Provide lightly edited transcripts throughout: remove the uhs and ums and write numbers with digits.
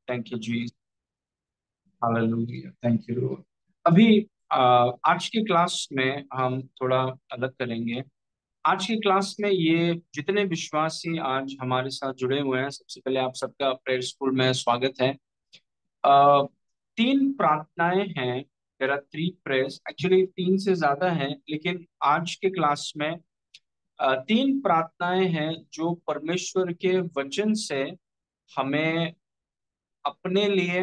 Thank you ji. Hallelujah, thank you lord. अभी आज की क्लास में हम थोड़ा अलग करेंगे। आज की क्लास में ये जितने विश्वासी आज हमारे साथ जुड़े हुए हैं, सबसे पहले आप सबका प्रेयर स्कूल में स्वागत है। अ, तीन प्रार्थनाएं हैं। There are three prayers, actually तीन से ज्यादा हैं, लेकिन आज के क्लास में तीन प्रार्थनाएं हैं जो परमेश्वर के वचन से हमें अपने लिए,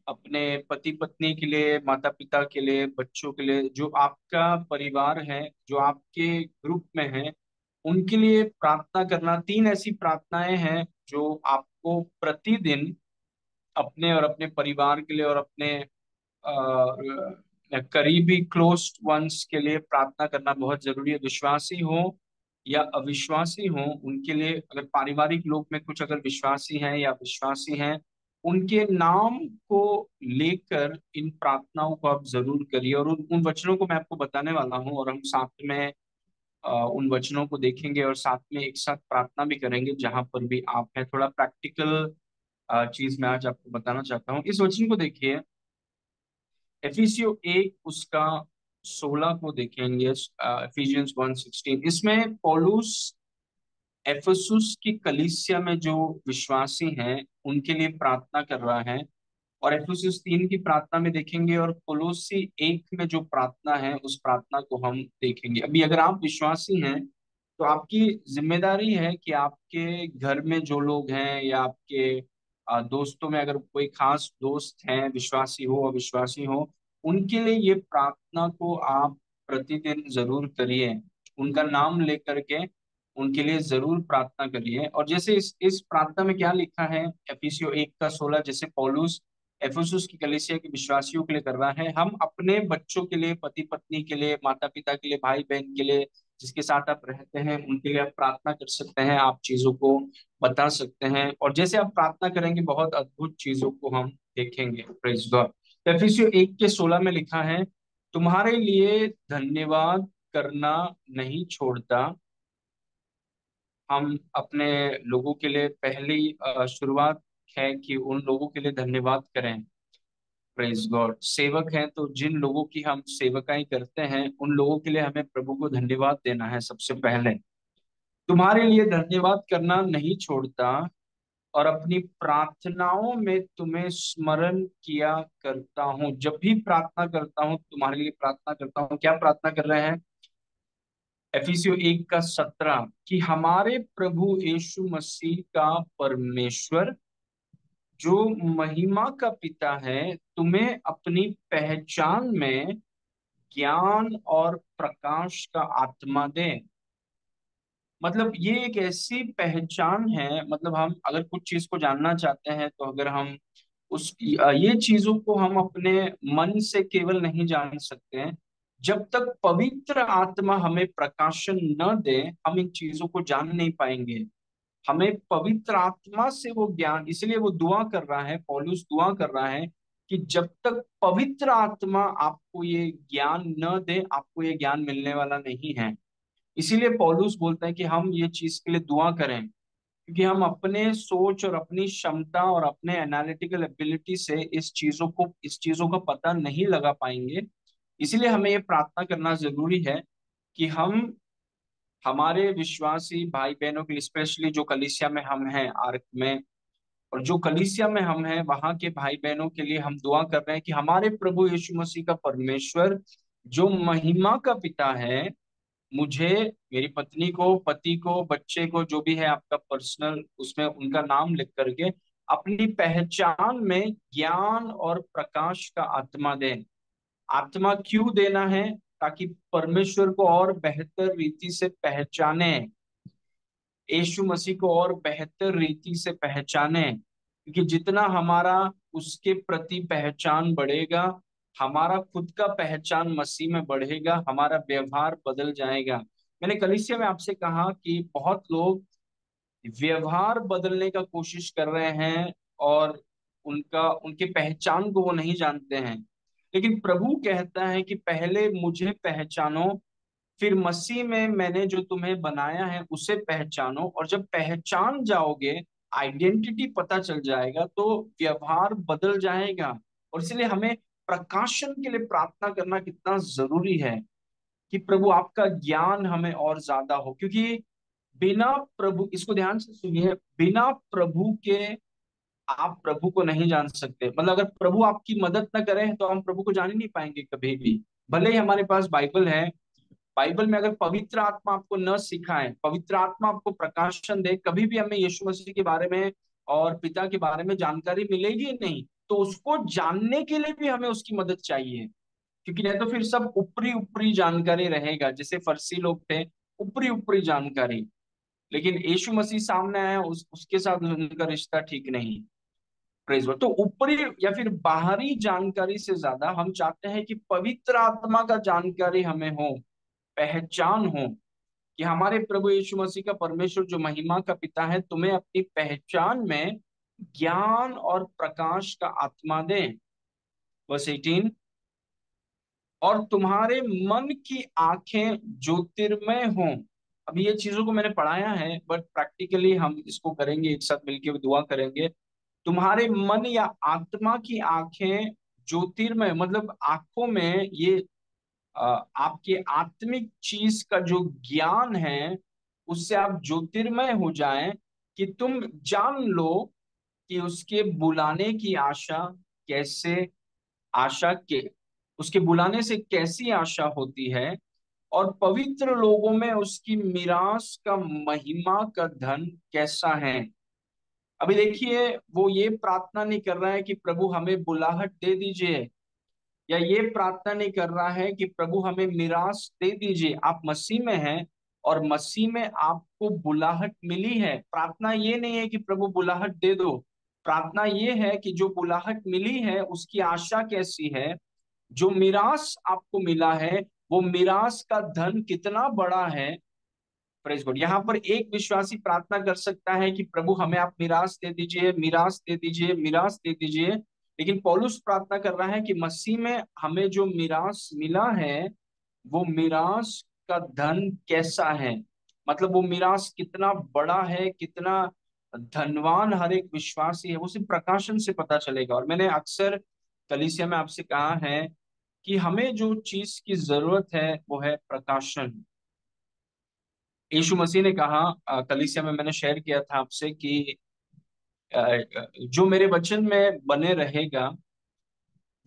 अपने पति पत्नी के लिए, माता पिता के लिए, बच्चों के लिए, जो आपका परिवार है, जो आपके ग्रुप में है, उनके लिए प्रार्थना करना। तीन ऐसी प्रार्थनाएं हैं जो आपको प्रतिदिन अपने और अपने परिवार के लिए और अपने करीबी क्लोज वंस के लिए प्रार्थना करना बहुत जरूरी है। विश्वासी हो या अविश्वासी हो, उनके लिए, अगर पारिवारिक लोग में कुछ अगर विश्वासी हैं या विश्वासी हैं, उनके नाम को लेकर इन प्रार्थनाओं को आप जरूर करिए। और उन वचनों को मैं आपको बताने वाला हूँ, और हम साथ में उन वचनों को देखेंगे और साथ में एक साथ प्रार्थना भी करेंगे जहां पर भी आप हैं। थोड़ा प्रैक्टिकल चीज मैं आज आपको बताना चाहता हूँ। इस वचन को देखिए, एफिसियो 1 उसका 16 को देखेंगे। एफिशियंस 1:16, इसमें पौलुस एफेसुस की कलीसिया में जो विश्वासी हैं उनके लिए प्रार्थना कर रहा है। और एफेसुस 3 की प्रार्थना में देखेंगे, और कोलोसी 1 में जो प्रार्थना है उस प्रार्थना को हम देखेंगे। अभी अगर आप विश्वासी हैं तो आपकी जिम्मेदारी है कि आपके घर में जो लोग हैं या आपके दोस्तों में अगर कोई खास दोस्त हैं, विश्वासी हो अविश्वासी हो, उनके लिए ये प्रार्थना को आप प्रतिदिन जरूर करिए। उनका नाम लेकर के उनके लिए जरूर प्रार्थना करिए। और जैसे इस प्रार्थना में क्या लिखा है, एफिसियो 1 का 16, जैसे पौलुस एफेसुस की कलीसिया के विश्वासियों के लिए कर रहा है, हम अपने बच्चों के लिए, पति पत्नी के लिए, माता पिता के लिए, भाई बहन के लिए, जिसके साथ आप रहते हैं उनके लिए आप प्रार्थना कर सकते हैं। आप चीजों को बता सकते हैं, और जैसे आप प्रार्थना करेंगे बहुत अद्भुत चीजों को हम देखेंगे। Praise God. तो एफिसियो 1 के 16 में लिखा है, तुम्हारे लिए धन्यवाद करना नहीं छोड़ता। हम अपने लोगों के लिए पहली शुरुआत है कि उन लोगों के लिए धन्यवाद करें। Praise God. सेवक हैं तो जिन लोगों की हम सेवकाई करते हैं उन लोगों के लिए हमें प्रभु को धन्यवाद देना है सबसे पहले। तुम्हारे लिए धन्यवाद करना नहीं छोड़ता, और अपनी प्रार्थनाओं में तुम्हें स्मरण किया करता हूँ। जब भी प्रार्थना करता हूँ, तुम्हारे लिए प्रार्थना करता हूँ। क्या प्रार्थना कर रहे हैं? एफिसियो 1 का 17, कि हमारे प्रभु यीशु मसीह का परमेश्वर जो महिमा का पिता है, तुम्हें अपनी पहचान में ज्ञान और प्रकाश का आत्मा दे। मतलब ये एक ऐसी पहचान है, मतलब हम अगर कुछ चीज को जानना चाहते हैं तो अगर हम उस ये चीजों को हम अपने मन से केवल नहीं जान सकते हैं। जब तक पवित्र आत्मा हमें प्रकाशन न दे, हम इन चीजों को जान नहीं पाएंगे। हमें पवित्र आत्मा से वो ज्ञान, इसलिए वो दुआ कर रहा है, पौलुस दुआ कर रहा है कि जब तक पवित्र आत्मा आपको ये ज्ञान न दे, आपको ये ज्ञान मिलने वाला नहीं है। इसीलिए पौलुस बोलता है कि हम ये चीज के लिए दुआ करें, क्योंकि हम अपने सोच और अपनी क्षमता और अपने एनालिटिकल एबिलिटी से इस चीजों का पता नहीं लगा पाएंगे। इसीलिए हमें ये प्रार्थना करना जरूरी है कि हम हमारे विश्वासी भाई बहनों के लिए, स्पेशली जो कलीसिया में हम हैं आर्क में, और जो कलीसिया में हम हैं वहां के भाई बहनों के लिए हम दुआ कर रहे हैं कि हमारे प्रभु यीशु मसीह का परमेश्वर जो महिमा का पिता है, मुझे, मेरी पत्नी को, पति को, बच्चे को, जो भी है आपका पर्सनल उसमें उनका नाम लिख करके, अपनी पहचान में ज्ञान और प्रकाश का आत्मा दें। आत्मा क्यों देना है? ताकि परमेश्वर को और बेहतर रीति से पहचाने, यीशु मसीह को और बेहतर रीति से पहचाने। क्योंकि जितना हमारा उसके प्रति पहचान बढ़ेगा, हमारा खुद का पहचान मसीह में बढ़ेगा, हमारा व्यवहार बदल जाएगा। मैंने कलीसिया में आपसे कहा कि बहुत लोग व्यवहार बदलने का कोशिश कर रहे हैं, और उनके पहचान को वो नहीं जानते हैं। लेकिन प्रभु कहता है कि पहले मुझे पहचानो, फिर मसीह में मैंने जो तुम्हें बनाया है उसे पहचानो, और जब पहचान जाओगे आइडेंटिटी पता चल जाएगा तो व्यवहार बदल जाएगा। और इसलिए हमें प्रकाशन के लिए प्रार्थना करना कितना जरूरी है कि प्रभु आपका ज्ञान हमें और ज्यादा हो, क्योंकि बिना प्रभु, इसको ध्यान से सुनिए, बिना प्रभु के आप प्रभु को नहीं जान सकते। मतलब अगर प्रभु आपकी मदद न करें तो हम प्रभु को जान ही नहीं पाएंगे कभी भी। भले ही हमारे पास बाइबल है, बाइबल में अगर पवित्र आत्मा आपको न सिखाए, पवित्र आत्मा आपको प्रकाशन दे, कभी भी हमें यीशु मसीह के बारे में और पिता के बारे में जानकारी मिलेगी नहीं। तो उसको जानने के लिए भी हमें उसकी मदद चाहिए, क्योंकि नहीं तो फिर सब ऊपरी ऊपरी जानकारी रहेगा, जैसे फर्सी लोग थे, ऊपरी ऊपरी जानकारी। लेकिन यीशु मसीह सामने आया, उसके साथ उनका रिश्ता ठीक नहीं। Praise God. तो ऊपरी या फिर बाहरी जानकारी से ज्यादा हम चाहते हैं कि पवित्र आत्मा का जानकारी हमें हो, पहचान हो, कि हमारे प्रभु यीशु मसीह का परमेश्वर जो महिमा का पिता है तुम्हें अपनी पहचान में ज्ञान और प्रकाश का आत्मा दे। वर्स 18, और तुम्हारे मन की आंखें ज्योतिर्मय हों। अभी ये चीजों को मैंने पढ़ाया है, बट प्रैक्टिकली हम इसको करेंगे, एक साथ मिलकर दुआ करेंगे। तुम्हारे मन या आत्मा की आंखें ज्योतिर्मय, मतलब आंखों में ये आपके आत्मिक चीज का जो ज्ञान है उससे आप ज्योतिर्मय हो जाएं, कि तुम जान लो कि उसके बुलाने की आशा कैसे, आशा के उसके बुलाने से कैसी आशा होती है, और पवित्र लोगों में उसकी मिरास का महिमा का धन कैसा है। अभी देखिए, वो ये प्रार्थना नहीं कर रहा है कि प्रभु हमें बुलाहट दे दीजिए, या ये प्रार्थना नहीं कर रहा है कि प्रभु हमें मिरास दे दीजिए। आप मसीह में हैं और मसीह में आपको बुलाहट मिली है। प्रार्थना ये नहीं है कि प्रभु बुलाहट दे दो, प्रार्थना ये है कि जो बुलाहट मिली है उसकी आशा कैसी है, जो मिरास आपको मिला है वो मिरास का धन कितना बड़ा है। Praise God. यहाँ पर एक विश्वासी प्रार्थना कर सकता है कि प्रभु हमें आप मिरास दे दीजिए, मिरास दे दीजिए, मिरास दे दीजिए। लेकिन पौलुस प्रार्थना कर रहा है कि मसीह में हमें जो मिरास मिला है वो मिरास का धन कैसा है, मतलब वो मिरास कितना बड़ा है, कितना धनवान हर एक विश्वासी है, वो सिर्फ प्रकाशन से पता चलेगा। और मैंने अक्सर कलीसिया में आपसे कहा है कि हमें जो चीज की जरूरत है वो है प्रकाशन। यीशु मसीह ने कहा, कलीसिया में मैंने शेयर किया था आपसे कि जो मेरे वचन में बने रहेगा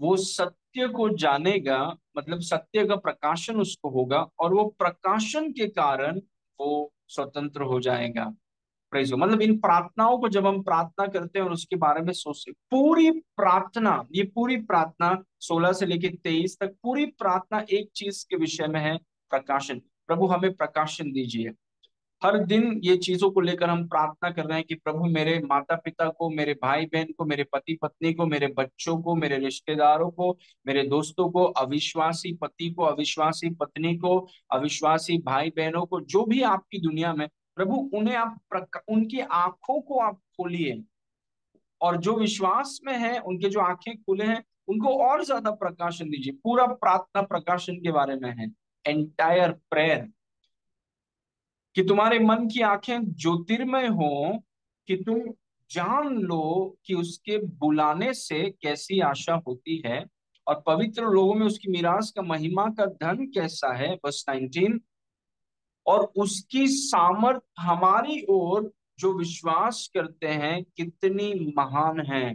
वो सत्य को जानेगा, मतलब सत्य का प्रकाशन उसको होगा, और वो प्रकाशन के कारण वो स्वतंत्र हो जाएगा। प्रेज। मतलब इन प्रार्थनाओं को जब हम प्रार्थना करते हैं और उसके बारे में सोचते, पूरी प्रार्थना, ये पूरी प्रार्थना 16 से लेकर 23 तक पूरी प्रार्थना एक चीज के विषय में है, प्रकाशन। प्रभु हमें प्रकाशन दीजिए। हर दिन ये चीजों को लेकर हम प्रार्थना कर रहे हैं कि प्रभु मेरे माता पिता को, मेरे भाई बहन को, मेरे पति पत्नी को, मेरे बच्चों को, मेरे रिश्तेदारों को, मेरे दोस्तों को, अविश्वासी पति को, अविश्वासी पत्नी को, अविश्वासी भाई बहनों को, जो भी आपकी दुनिया में, प्रभु उन्हें आप उनकी आंखों को आप खोलिए, और जो विश्वास में है उनके जो आंखें खुले हैं उनको और ज्यादा प्रकाशन दीजिए। पूरा प्रार्थना प्रकाशन के बारे में है, एंटायर प्रेयर, कि तुम्हारे मन की आंखें ज्योतिर्मय हो, कि तुम जान लो कि उसके बुलाने से कैसी आशा होती है, और पवित्र लोगों में उसकी मिरास का महिमा का धन कैसा है। बस 19, और उसकी सामर्थ हमारी ओर जो विश्वास करते हैं कितनी महान है।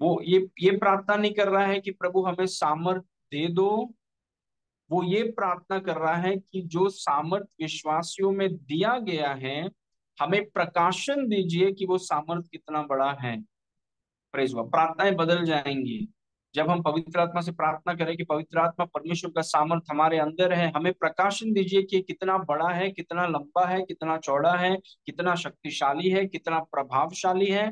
वो ये प्रार्थना नहीं कर रहा है कि प्रभु हमें सामर्थ दे दो, वो ये प्रार्थना कर रहा है कि जो सामर्थ विश्वासियों में दिया गया है हमें प्रकाशन दीजिए कि वो सामर्थ कितना बड़ा है। Praise God. प्रार्थनाएं बदल जाएंगी जब हम पवित्र आत्मा से प्रार्थना करें कि पवित्र आत्मा परमेश्वर का सामर्थ हमारे अंदर है, हमें प्रकाशन दीजिए कि कितना बड़ा है, कितना लंबा है, कितना चौड़ा है, कितना शक्तिशाली है, कितना प्रभावशाली है।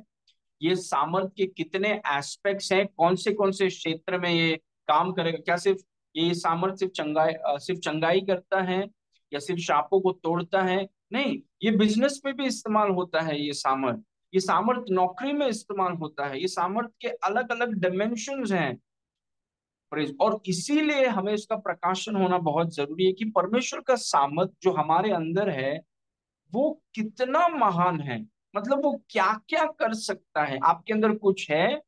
ये सामर्थ के कितने एस्पेक्ट्स हैं, कौन से क्षेत्र में ये काम करेगा। क्या सिर्फ ये सामर्थ सिर्फ चंगाई करता है, या सिर्फ शापों को तोड़ता है? नहीं, ये बिजनेस में भी इस्तेमाल होता है। ये सामर्थ नौकरी में इस्तेमाल होता है। ये सामर्थ के अलग अलग डायमेंशंस हैं। और इसीलिए हमें इसका प्रकाशन होना बहुत जरूरी है कि परमेश्वर का सामर्थ जो हमारे अंदर है वो कितना महान है। मतलब वो क्या क्या कर सकता है, आपके अंदर कुछ है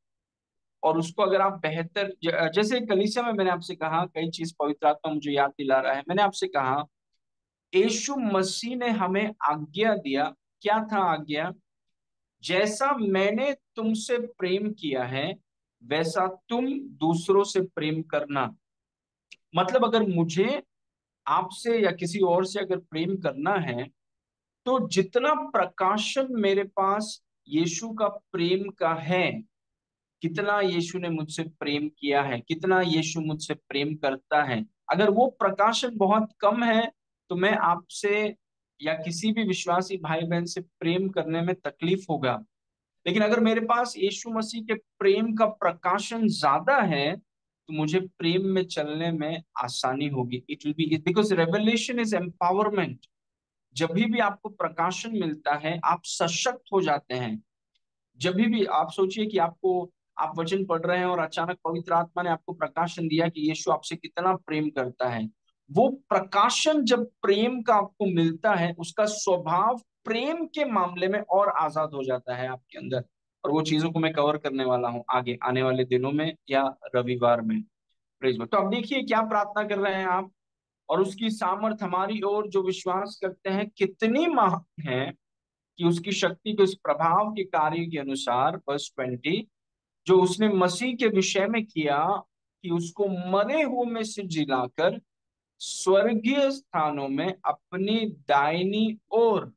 और उसको अगर आप बेहतर जैसे कलीसिया में मैंने आपसे कहा, कई चीज पवित्र आत्मा मुझे याद दिला रहा है, मैंने आपसे कहा यीशु मसीह ने हमें आज्ञा दिया। क्या था आज्ञा? जैसा मैंने तुमसे प्रेम किया है वैसा तुम दूसरों से प्रेम करना। मतलब अगर मुझे आपसे या किसी और से अगर प्रेम करना है, तो जितना प्रकाशन मेरे पास यीशु का प्रेम का है, कितना यीशु ने मुझसे प्रेम किया है, कितना यीशु मुझसे प्रेम करता है, अगर वो प्रकाशन बहुत कम है तो मैं आपसे या किसी भी विश्वासी भाई बहन से प्रेम करने में तकलीफ होगा। लेकिन अगर मेरे पास यीशु मसीह के प्रेम का प्रकाशन ज्यादा है तो मुझे प्रेम में चलने में आसानी होगी। It will be because revelation is empowerment. जब भी आपको प्रकाशन मिलता है आप सशक्त हो जाते हैं। जब भी आप सोचिए कि आपको, आप वचन पढ़ रहे हैं और अचानक पवित्र आत्मा ने आपको प्रकाशन दिया कि यीशु आपसे कितना प्रेम करता है, वो प्रकाशन जब प्रेम का आपको मिलता है उसका स्वभाव प्रेम के मामले में और आजाद हो जाता है आपके अंदर। और वो चीजों को मैं कवर करने वाला हूं आगे आने वाले दिनों में या रविवार में। Praise God. तो अब देखिए क्या प्रार्थना कर रहे हैं आप, और उसकी सामर्थ हमारी ओर जो विश्वास करते हैं कितनी महान है, कि उसकी शक्ति के उस प्रभाव के कार्य के अनुसार, वर्स 20, जो उसने मसीह के विषय में किया, कि उसको मरे हुए में से जिलाकर स्वर्गीय स्थानों में अपनी दाहिनी ओर,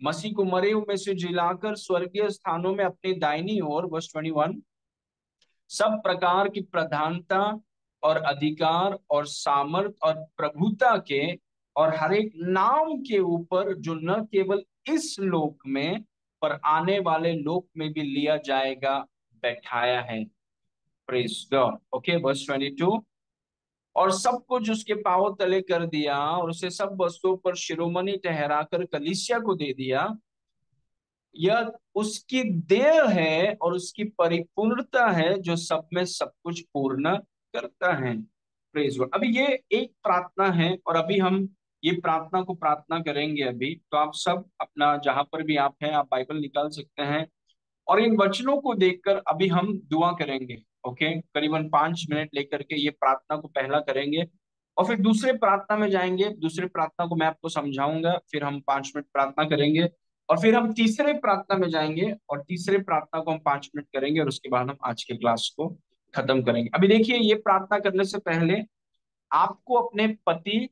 मसीह को मरे हुए में से जिलाकर स्वर्गीय स्थानों में अपनी दाहिनी ओर, वर्स 21, सब प्रकार की प्रधानता और अधिकार और सामर्थ और प्रभुता के और हर एक नाम के ऊपर, जो न केवल इस लोक में पर आने वाले लोक में भी लिया जाएगा, बैठाया है। Praise God. ओके, वर्स 22, और सब कुछ उसके पांवों तले कर दिया और उसे सब वस्तुओं पर शिरोमणि ठहराकर कलीसिया को दे दिया। यह उसकी देह है और उसकी परिपूर्णता है जो सब में सब कुछ पूर्ण करता है। Praise God. अभी ये एक प्रार्थना है और अभी हम ये प्रार्थना को प्रार्थना करेंगे। अभी तो आप सब अपना जहां पर भी आप हैं, आप बाइबल निकाल सकते हैं और इन वचनों को देखकर अभी हम दुआ करेंगे। ओके, करीबन 5 मिनट लेकर के ये प्रार्थना को पहला करेंगे और फिर दूसरे प्रार्थना में जाएंगे। दूसरे प्रार्थना को मैं आपको समझाऊंगा, फिर हम 5 मिनट प्रार्थना करेंगे और फिर हम तीसरे प्रार्थना में जाएंगे और तीसरे प्रार्थना को हम 5 मिनट करेंगे और उसके बाद हम आज के क्लास को खत्म करेंगे। अभी देखिए, ये प्रार्थना करने से पहले आपको अपने पति,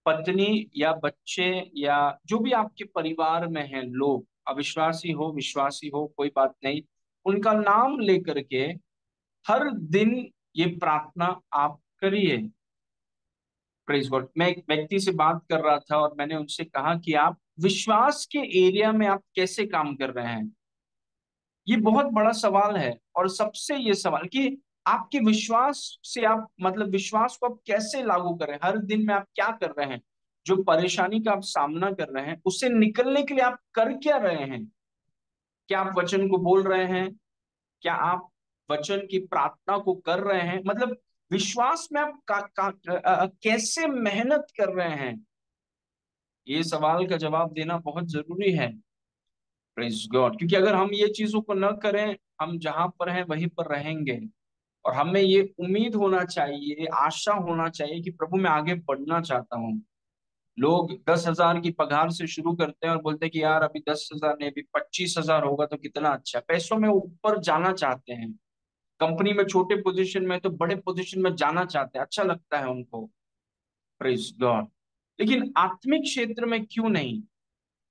पत्नी या बच्चे या जो भी आपके परिवार में हैं लोग, अविश्वासी हो विश्वासी हो कोई बात नहीं, उनका नाम लेकर के हर दिन ये प्रार्थना आप करिए। Praise God. मैं एक व्यक्ति से बात कर रहा था और मैंने उनसे कहा कि आप विश्वास के एरिया में आप कैसे काम कर रहे हैं। ये बहुत बड़ा सवाल है, और सबसे ये सवाल कि आपके विश्वास से आप, मतलब विश्वास को आप कैसे लागू करें, हर दिन में आप क्या कर रहे हैं, जो परेशानी का आप सामना कर रहे हैं उससे निकलने के लिए आप कर क्या रहे हैं। क्या आप वचन को बोल रहे हैं? क्या आप वचन की प्रार्थना को कर रहे हैं? मतलब विश्वास में आप कैसे मेहनत कर रहे हैं, ये सवाल का जवाब देना बहुत जरूरी है। Praise God. क्योंकि अगर हम ये चीजों को न करें, हम जहां पर हैं वहीं पर रहेंगे। और हमें ये उम्मीद होना चाहिए, आशा होना चाहिए कि प्रभु मैं आगे बढ़ना चाहता हूँ। लोग 10,000 की पगार से शुरू करते हैं और बोलते हैं कि यार अभी 10,000 नहीं, अभी 25,000 होगा तो कितना अच्छा। पैसों में ऊपर जाना चाहते हैं, कंपनी में छोटे पोजीशन में तो बड़े पोजीशन में जाना चाहते हैं, अच्छा लगता है उनको। Praise God. लेकिन आत्मिक क्षेत्र में क्यों नहीं?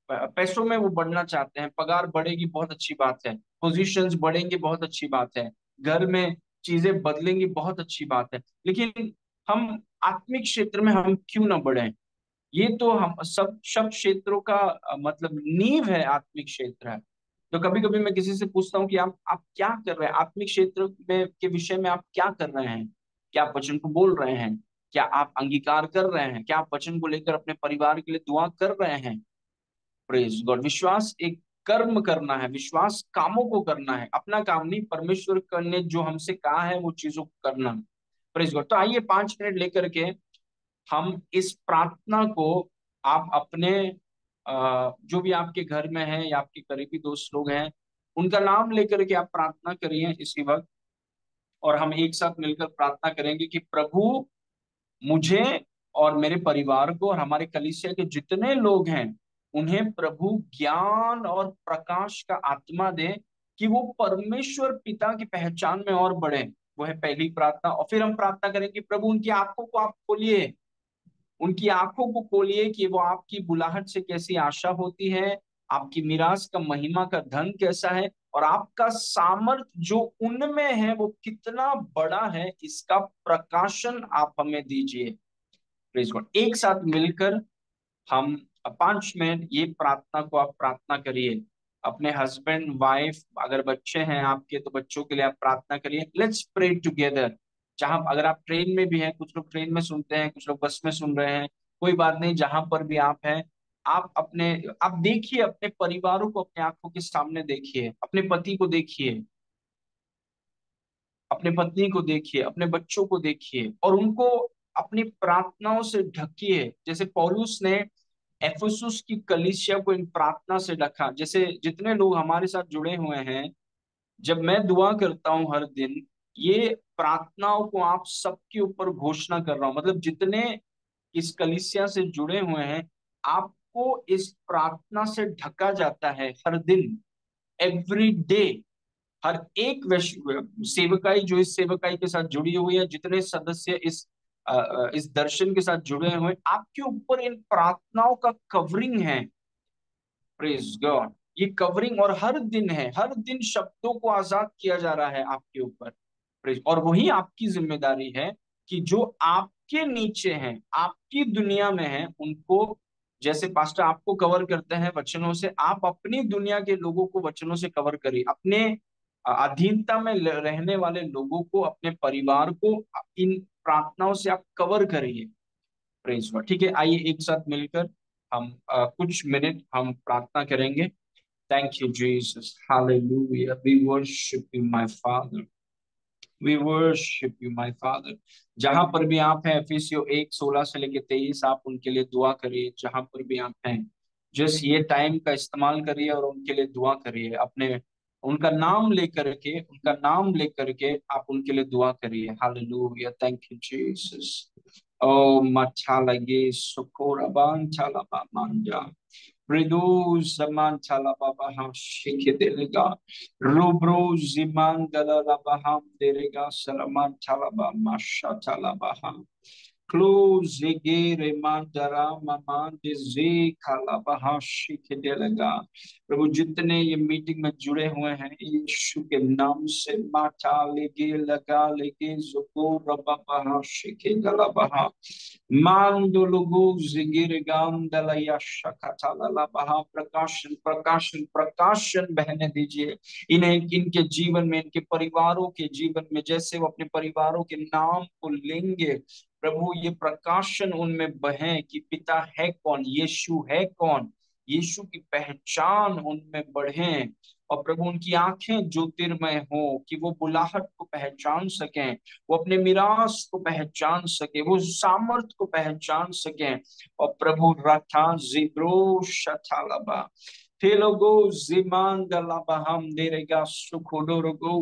पैसों में वो बढ़ना चाहते हैं, पगार बढ़ेगी बहुत अच्छी बात है, पोजीशंस बढ़ेंगे बहुत अच्छी बात है, घर में चीजें बदलेंगी बहुत अच्छी बात है, लेकिन हम आत्मिक क्षेत्र में हम क्यों ना बढ़े? ये तो हम सब क्षेत्रों का मतलब नींव है, आत्मिक क्षेत्र है। तो कभी कभी मैं किसी से पूछता हूँ कि आप क्या कर रहे हैं आत्मिक क्षेत्र में के विषय में, आप क्या कर रहे हैं? क्या आप वचन को बोल रहे हैं? क्या आप अंगीकार कर रहे हैं? क्या आप वचन को लेकर अपने परिवार के लिए दुआ कर रहे हैं? Praise God. विश्वास एक कर्म करना है, विश्वास कामों को करना है, अपना काम नहीं, परमेश्वर करने जो हमसे कहा है वो चीजों को करना। Praise God. तो आइए 5 मिनट लेकर के हम इस प्रार्थना को, आप अपने जो भी आपके घर में है या आपके करीबी दोस्त लोग हैं, उनका नाम लेकर के आप प्रार्थना करिए इसी वक्त। और हम एक साथ मिलकर प्रार्थना करेंगे कि प्रभु मुझे और मेरे परिवार को और हमारे कलीसिया के जितने लोग हैं, उन्हें प्रभु ज्ञान और प्रकाश का आत्मा दे, कि वो परमेश्वर पिता की पहचान में और बढ़े। वो है पहली प्रार्थना। और फिर हम प्रार्थना करेंगे, प्रभु उनकी आंखों को आप खोलिए, उनकी आंखों को खोलिए कि वो आपकी बुलाहट से कैसी आशा होती है, आपकी मिरास का महिमा का धन कैसा है, और आपका सामर्थ जो उनमें है वो कितना बड़ा है, इसका प्रकाशन आप हमें दीजिए। Praise God. एक साथ मिलकर हम 5 मिनट ये प्रार्थना को आप प्रार्थना करिए। अपने हस्बैंड वाइफ, अगर बच्चे हैं आपके तो बच्चों के लिए आप प्रार्थना करिए। Let's pray together. जहां अगर आप ट्रेन में भी हैं, कुछ लोग ट्रेन में सुनते हैं, कुछ लोग बस में सुन रहे हैं, कोई बात नहीं, जहां पर भी आप हैं, आप देखिए अपने परिवारों को, अपने आंखों के सामने देखिए, अपने पति को देखिए, अपने पत्नी को देखिए, अपने बच्चों को देखिए, और उनको अपनी प्रार्थनाओं से ढकिए। जैसे पौलुस ने एफेसुस की कलीसिया को इन प्रार्थना से ढका। जैसे जितने लोग हमारे साथ जुड़े हुए हैं, जब मैं दुआ करता हूं हर दिन, ये प्रार्थनाओं को आप सबके ऊपर घोषणा कर रहा हूं, मतलब जितने इस कलीसिया से जुड़े हुए हैं, आपको इस प्रार्थना से ढका जाता है हर दिन, एवरी डे। हर एक सेवकाई जो इस सेवकाई के साथ जुड़ी हुई है, जितने सदस्य इस दर्शन के साथ जुड़े हुए हैं, आपके ऊपर इन प्रार्थनाओं का कवरिंग है। Praise God. ये कवरिंग और हर दिन है, हर दिन शब्दों को आजाद किया जा रहा है आपके ऊपर। प्रेज। और वही आपकी जिम्मेदारी है कि जो आपके नीचे हैं, आपकी दुनिया में हैं, उनको, जैसे पास्टर आपको कवर करते हैं वचनों से, आप अपनी दुनिया के लोगों को वचनों से कवर करिए। अपने अधीनता में रहने वाले लोगों को, अपने परिवार को इन प्रार्थनाओं से आप कवर करिए। Praise God. ठीक है, आइए एक साथ मिलकर हम कुछ मिनट हम प्रार्थना करेंगे। Thank you Jesus, hallelujah, we worship you my father, we worship you my father. जहां पर भी आप हैं, एफिसियों 1:16 से लेके 23, आप उनके लिए दुआ करिए। जहां पर भी आप हैं, जस्ट ये टाइम का इस्तेमाल करिए और उनके लिए दुआ करिए। अपने उनका नाम लेकर के, उनका नाम लेकर के आप उनके लिए दुआ करिए। Hallelujah, thank you Jesus. ओ machala sokora ban chala ba manja. Redu zaman chala baba ham shike delega. Rubro ziman dala la baham delega salaman chala ba masha chala baham. Close zegere mandara maman de kala baha shike delega. प्रभु जितने ये meeting में जुड़े हुए हैं, यीशु के नाम से माता लेके लगा लेके जुको रबा बहा शिके गला बहा मांदो लोगो जिगिर गाम दलया शखा ला बहा। प्रकाशन प्रकाशन प्रकाशन बहने दीजिए इन्हें, इनके जीवन में, इनके परिवारों के जीवन में। जैसे वो अपने परिवारों के नाम को लेंगे, प्रभु ये प्रकाशन उनमें बहे कि पिता है कौन, यीशु है कौन, यीशु की पहचान उनमें बढ़े। और प्रभु उनकी आंखें ज्योतिर्मय हो कि वो बुलाहट को पहचान सकें, वो अपने मिरास को पहचान सके, वो सामर्थ को पहचान सकें। और प्रभु रथा जिब्रो शथालबा फेलोगो जिमान दलाबहम देरेगा सुखोडोरगो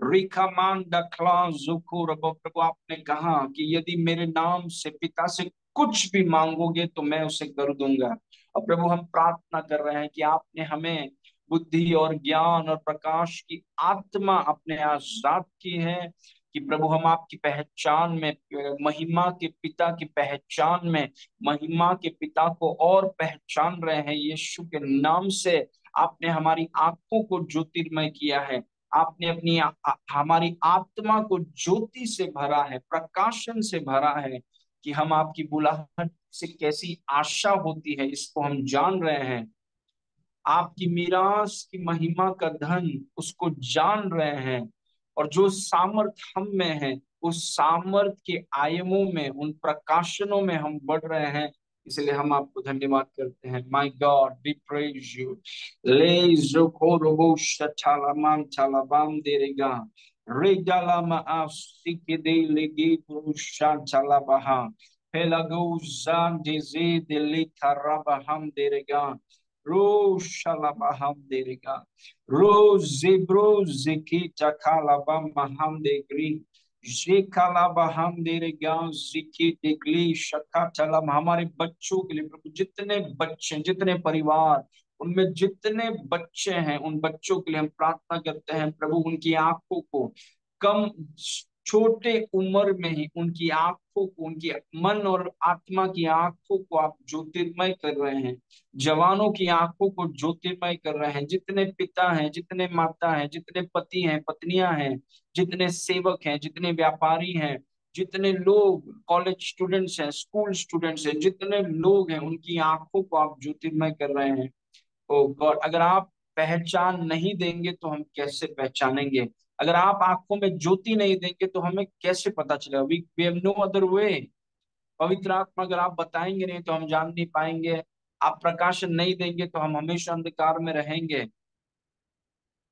रिखामान दखला जुखोरबो। प्रभु आपने कहा कि यदि मेरे नाम से पिता से कुछ भी मांगोगे तो मैं उसे कर दूंगा। और प्रभु हम प्रार्थना कर रहे हैं कि आपने हमें बुद्धि और ज्ञान और प्रकाश की आत्मा अपने आजाद की है, कि प्रभु हम आपकी पहचान में, महिमा के पिता की पहचान में, महिमा के पिता को और पहचान रहे हैं यीशु के नाम से। आपने हमारी आंखों को ज्योतिर्मय किया है, आपने अपनी हमारी आत्मा को ज्योति से भरा है, प्रकाशन से भरा है, कि हम आपकी बुलाहट से कैसी आशा होती है इसको हम जान रहे हैं। आपकी मीरास की महिमा का धन उसको जान रहे हैं। और जो सामर्थ हम में है, उस सामर्थ के आयामों में, उन प्रकाशनों में हम बढ़ रहे हैं। इसलिए हम आपको धन्यवाद करते हैं। My God we praise you. ले जो को रोबो शचाला मान चाला बाम देरेगा रे डाला मा आसी के दे लेगी पुरुषा चाला बहा Pelaguzan dizi deli karabaham derega. Ro shalabaham derega. Ro zebro ziki takalabam maham degri. जेकालाबहम देरेगा जिकी दिगली शकातलम। हमारे बच्चों के लिए प्रभु, जितने बच्चे, जितने परिवार, उनमें जितने बच्चे हैं, उन बच्चों के लिए हम प्रार्थना करते हैं प्रभु, उनकी आंखों को कम छोटे उम्र में ही उनकी आंखों को, उनकी मन और आत्मा की आंखों को आप ज्योतिर्मय कर रहे हैं। जवानों की आंखों को ज्योतिर्मय कर रहे हैं। जितने पिता हैं, जितने माता हैं, जितने पति हैं, पत्नियां हैं, जितने सेवक हैं, जितने व्यापारी हैं, जितने लोग कॉलेज स्टूडेंट्स हैं, स्कूल स्टूडेंट्स हैं, जितने लोग हैं, उनकी आंखों को आप ज्योतिर्मय कर रहे हैं। ओ गॉड, अगर आप पहचान नहीं देंगे तो हम कैसे पहचानेंगे? अगर आप आंखों में ज्योति नहीं देंगे तो हमें कैसे पता चलेगा? We have no other way. पवित्र आत्मा अगर आप बताएंगे नहीं तो हम जान नहीं पाएंगे। आप प्रकाशन नहीं देंगे तो हम हमेशा अंधकार में रहेंगे।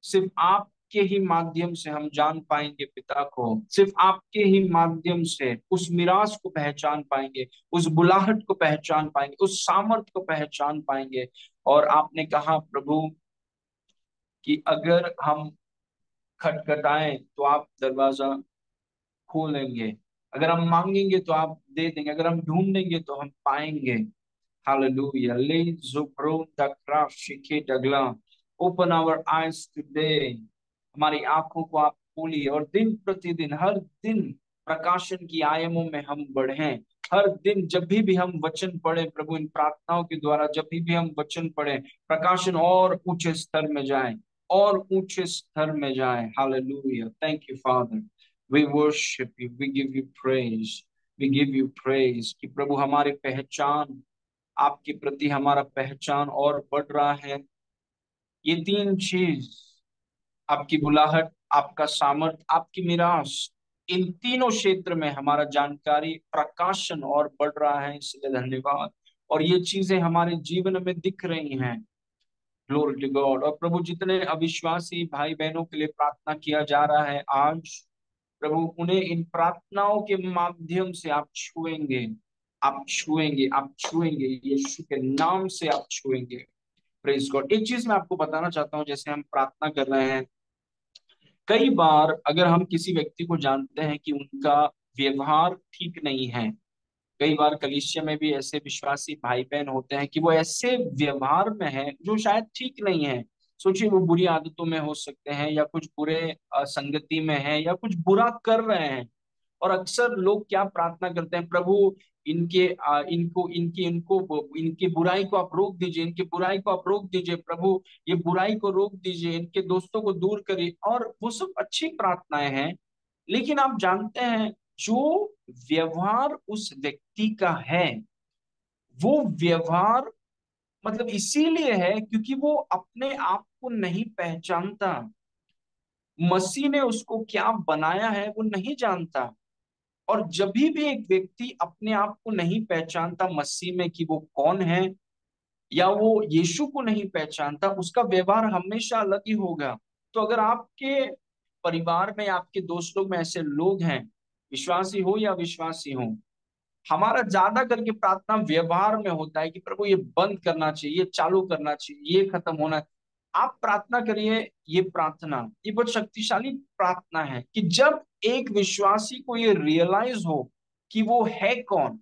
सिर्फ आपके ही माध्यम से हम जान पाएंगे पिता को। सिर्फ आपके ही माध्यम से उस मिराज को पहचान पाएंगे, उस बुलाहट को पहचान पाएंगे, उस सामर्थ को पहचान पाएंगे। और आपने कहा प्रभु कि अगर हम खटखटाएं तो आप दरवाजा खोलेंगे, अगर हम मांगेंगे तो आप दे देंगे, अगर हम ढूंढेंगे तो हम पाएंगे। हालेलुया। ले ज़ुब्रो दक्रा शिके डगला। Open our eyes today. हमारी आंखों को आप खोलिए और दिन प्रतिदिन, हर दिन प्रकाशन की आयामों में हम बढ़ें। हर दिन जब भी हम वचन पढ़े प्रभु, इन प्रार्थनाओं के द्वारा जब भी हम वचन पढ़े, प्रकाशन और ऊंचे स्तर में जाए, और ऊंचे स्तर में जाए। Hallelujah. Thank you father. We worship you, we give you praise, we give you praise. कि प्रभु हमारी पहचान, आपके प्रति हमारा पहचान और बढ़ रहा है। ये तीन चीज, आपकी बुलाहट, आपका सामर्थ, आपकी मिरास, इन तीनों क्षेत्र में हमारा जानकारी, प्रकाशन और बढ़ रहा है, इसलिए धन्यवाद। और ये चीजें हमारे जीवन में दिख रही हैं। Glory to God. और प्रभु जितने अविश्वासी भाई बहनों के लिए प्रार्थना किया जा रहा है आज, प्रभु उन्हें इन प्रार्थनाओं के माध्यम से आप छुएंगे, आप छुएंगे, आप छुएंगे, यीशु के नाम से आप छुएंगे। Praise God. एक चीज मैं आपको बताना चाहता हूँ, जैसे हम प्रार्थना कर रहे हैं, कई बार अगर हम किसी व्यक्ति को जानते हैं कि उनका व्यवहार ठीक नहीं है, कई बार कलीसिया में भी ऐसे विश्वासी भाई बहन होते हैं कि वो ऐसे व्यवहार में हैं जो शायद ठीक नहीं है। सोचिए, वो बुरी आदतों में हो सकते हैं, या कुछ बुरे संगति में है, या कुछ बुरा कर रहे हैं। और अक्सर लोग क्या प्रार्थना करते हैं, प्रभु इनके इनको इनकी इनको इनकी बुराई को आप रोक दीजिए, इनकी बुराई को आप रोक दीजिए प्रभु, ये बुराई को रोक दीजिए, इनके दोस्तों को दूर करिए। और वो सब अच्छी प्रार्थनाएं हैं, लेकिन आप जानते हैं जो व्यवहार उस व्यक्ति का है, वो व्यवहार मतलब इसीलिए है क्योंकि वो अपने आप को नहीं पहचानता। मसीह ने उसको क्या बनाया है वो नहीं जानता। और जब भी एक व्यक्ति अपने आप को नहीं पहचानता मसीह में कि वो कौन है, या वो यीशु को नहीं पहचानता, उसका व्यवहार हमेशा अलग ही होगा। तो अगर आपके परिवार में, आपके दोस्त लोग में ऐसे लोग हैं, विश्वासी हो या विश्वासी हो, हमारा ज्यादा करके प्रार्थना व्यवहार में होता है कि प्रभु ये बंद करना चाहिए, ये चालू करना चाहिए, ये खत्म होना है। आप प्रार्थना करिए, ये प्रार्थना, ये बहुत शक्तिशाली प्रार्थना है कि जब एक विश्वासी को ये रियलाइज हो कि वो है कौन,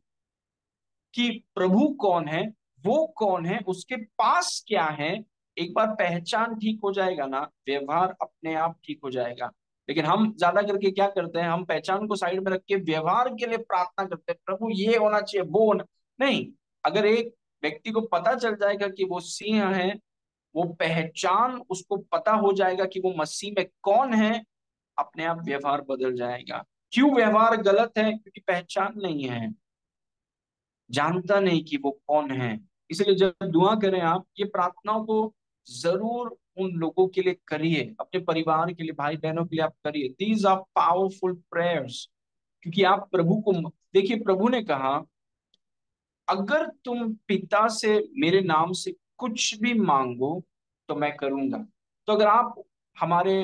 कि प्रभु कौन है, वो कौन है, उसके पास क्या है, एक बार पहचान ठीक हो जाएगा ना, व्यवहार अपने आप ठीक हो जाएगा। लेकिन हम ज्यादा करके क्या करते हैं, हम पहचान को साइड में रख के व्यवहार के लिए प्रार्थना करते हैं, प्रभु ये होना चाहिए, वो होना नहीं। अगर एक व्यक्ति को पता चल जाएगा कि वो सिंह है, वो पहचान उसको पता हो जाएगा कि वो मसीह में कौन है, अपने आप व्यवहार बदल जाएगा। क्यों व्यवहार गलत है? क्योंकि पहचान नहीं है, जानता नहीं कि वो कौन है। इसलिए जब दुआ करें आप, ये प्रार्थनाओं को जरूर उन लोगों के लिए करिए, अपने परिवार के लिए, भाई बहनों के लिए आप करिए। These are powerful prayers. क्योंकि आप प्रभु को देखिए, प्रभु ने कहा अगर तुम पिता से मेरे नाम से कुछ भी मांगो तो मैं करूंगा। तो अगर आप, हमारे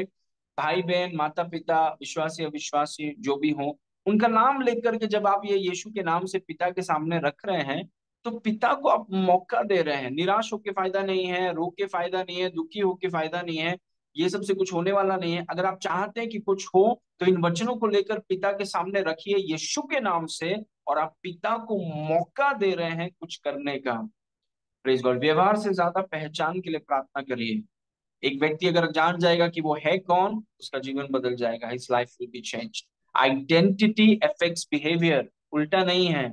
भाई बहन, माता पिता, विश्वासी अविश्वासी जो भी हो, उनका नाम लेकर के जब आप ये यीशु के नाम से पिता के सामने रख रहे हैं, तो पिता को आप मौका दे रहे हैं। निराश होके फायदा नहीं है, रो के फायदा नहीं है, दुखी होके फायदा नहीं है, ये सब से कुछ होने वाला नहीं है। अगर आप चाहते हैं कि कुछ हो, तो इन वचनों को लेकर पिता के सामने रखिए यीशु के नाम से, और आप पिता को मौका दे रहे हैं कुछ करने का। Praise God. व्यवहार से ज्यादा पहचान के लिए प्रार्थना करिए। एक व्यक्ति अगर जान जाएगा कि वो है कौन, उसका जीवन बदल जाएगा। His life will be changed. Identity affects behaviour, उल्टा नहीं है।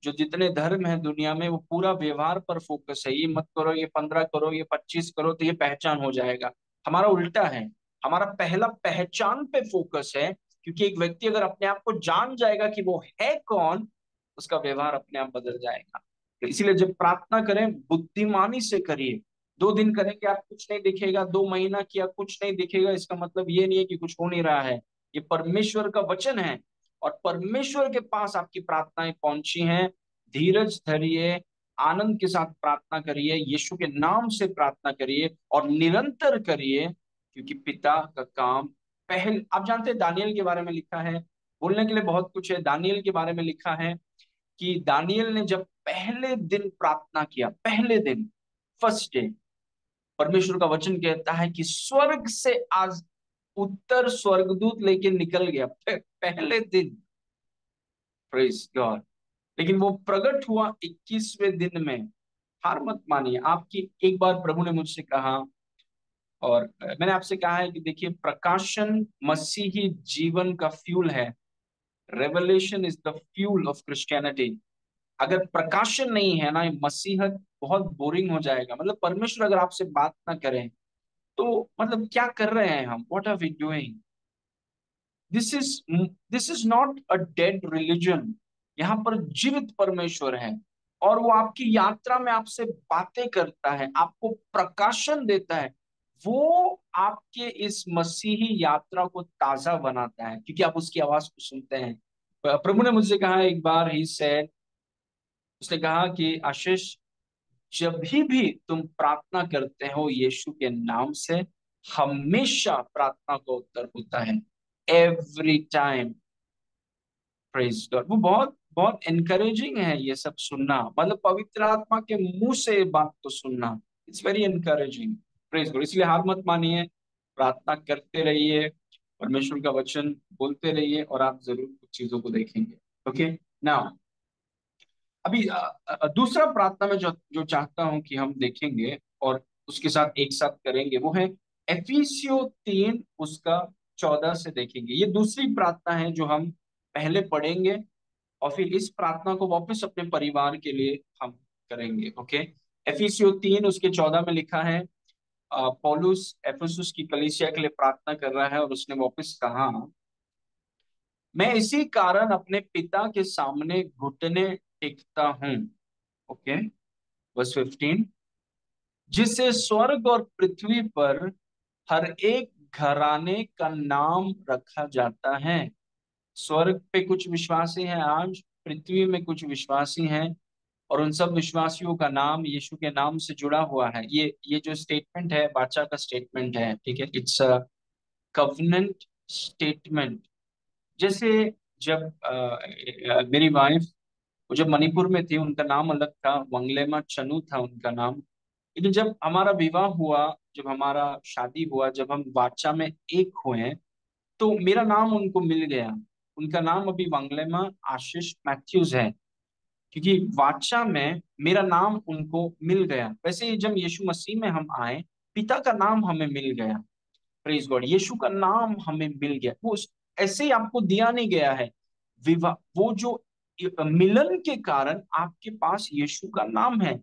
जो जितने धर्म है दुनिया में, वो पूरा व्यवहार पर फोकस है। ये मत करो, ये 15 करो, ये 25 करो तो ये पहचान हो जाएगा। हमारा उल्टा है। हमारा पहला पहचान पे फोकस है, क्योंकि एक व्यक्ति अगर अपने आप को जान जाएगा कि वो है कौन, उसका व्यवहार अपने आप बदल जाएगा। तो इसीलिए जब प्रार्थना करें, बुद्धिमानी से करिए। 2 दिन करेंगे आप कुछ नहीं दिखेगा, 2 महीना किया कुछ नहीं दिखेगा, इसका मतलब ये नहीं है कि कुछ हो नहीं रहा है। ये परमेश्वर का वचन है, और परमेश्वर के पास आपकी प्रार्थनाएं पहुंची हैं। धीरज धरिए, आनंद के साथ प्रार्थना करिए, यीशु के नाम से प्रार्थना करिए, और निरंतर करिए, क्योंकि पिता का काम पहले। आप जानते हैं दानियल के बारे में लिखा है, बोलने के लिए बहुत कुछ है। दानियल के बारे में लिखा है कि दानियल ने जब पहले दिन प्रार्थना किया, पहले दिन, फर्स्ट डे, परमेश्वर का वचन कहता है कि स्वर्ग से आज उत्तर स्वर्गदूत लेके निकल गया, पहले दिन। Praise God. लेकिन वो प्रकट हुआ 21वें दिन में। हार मत मानिए। आपकी एक बार प्रभु ने मुझसे कहा, और मैंने आपसे कहा है कि देखिए, प्रकाशन मसीही जीवन का फ्यूल है। Revelation is the fuel of Christianity. अगर प्रकाशन नहीं है ना, ये मसीहत बहुत बोरिंग हो जाएगा। मतलब परमेश्वर अगर आपसे बात ना करें, तो मतलब क्या कर रहे हैं हम, what are we doing. This is this is not a dead religion. यहाँ पर जीवित परमेश्वर है, और वो आपकी यात्रा में आपसे बातें करता है, आपको प्रकाशन देता है। वो आपके इस मसीही यात्रा को ताजा बनाता है, क्योंकि आप उसकी आवाज को सुनते हैं। प्रभु ने मुझसे कहा एक बार, ही सेड, उसने कहा कि आशीष, जब भी तुम प्रार्थना करते हो यीशु के नाम से, हमेशा प्रार्थना का उत्तर होता है। Every time. Praise God. वो बहुत बहुत एनकरेजिंग है ये सब सुनना, मतलब पवित्र आत्मा के मुंह से बात को सुनना। It's very encouraging. Praise God. इसलिए हार मत मानिए, प्रार्थना करते रहिए, परमेश्वर का वचन बोलते रहिए, और आप जरूर कुछ चीजों को देखेंगे। ओके। नाउ, अभी दूसरा प्रार्थना में जो जो चाहता हूं कि हम देखेंगे, और उसके साथ एक साथ करेंगे, वो है एफिसियो 3 उसका 14 से देखेंगे। ये दूसरी प्रार्थना है जो हम पहले पढ़ेंगे, और फिर इस प्रार्थना को वापस अपने परिवार के लिए हम करेंगे। ओके। एफिसियो 3 उसके 14 में लिखा है, पौलुस एफिसुस की कलीसिया के लिए प्रार्थना कर रहा है, और उसने वापस कहा, मैं इसी कारण अपने पिता के सामने घुटने टेकता हूं। ओके। वर्स 15, जिससे स्वर्ग और पृथ्वी पर हर एक घराने का नाम रखा जाता है। स्वर्ग पे कुछ विश्वासी हैं आज, पृथ्वी में कुछ विश्वासी हैं, और उन सब विश्वासियों का नाम यीशु के नाम से जुड़ा हुआ है। ये जो स्टेटमेंट है, बाचा का स्टेटमेंट है, ठीक है। It's a covenant statement. जैसे जब मेरी वाइफ, वो जब मणिपुर में थी, उनका नाम अलग था, वंगलेमा चनू था उनका नाम। लेकिन जब हमारा विवाह हुआ, जब हमारा शादी हुआ, जब हम वाचा में एक हुए, तो मेरा नाम उनको मिल गया। उनका नाम अभी वंगलेमा आशीष मैथ्यूज है, क्योंकि वाचा में मेरा नाम उनको मिल गया। वैसे ही जब यीशु मसीह में हम आए, पिता का नाम हमें मिल गया। Praise God. यीशु का नाम हमें मिल गया। ऐसे ही आपको दिया नहीं गया है। विवाह, वो जो मिलन के कारण आपके पास यीशु का नाम है।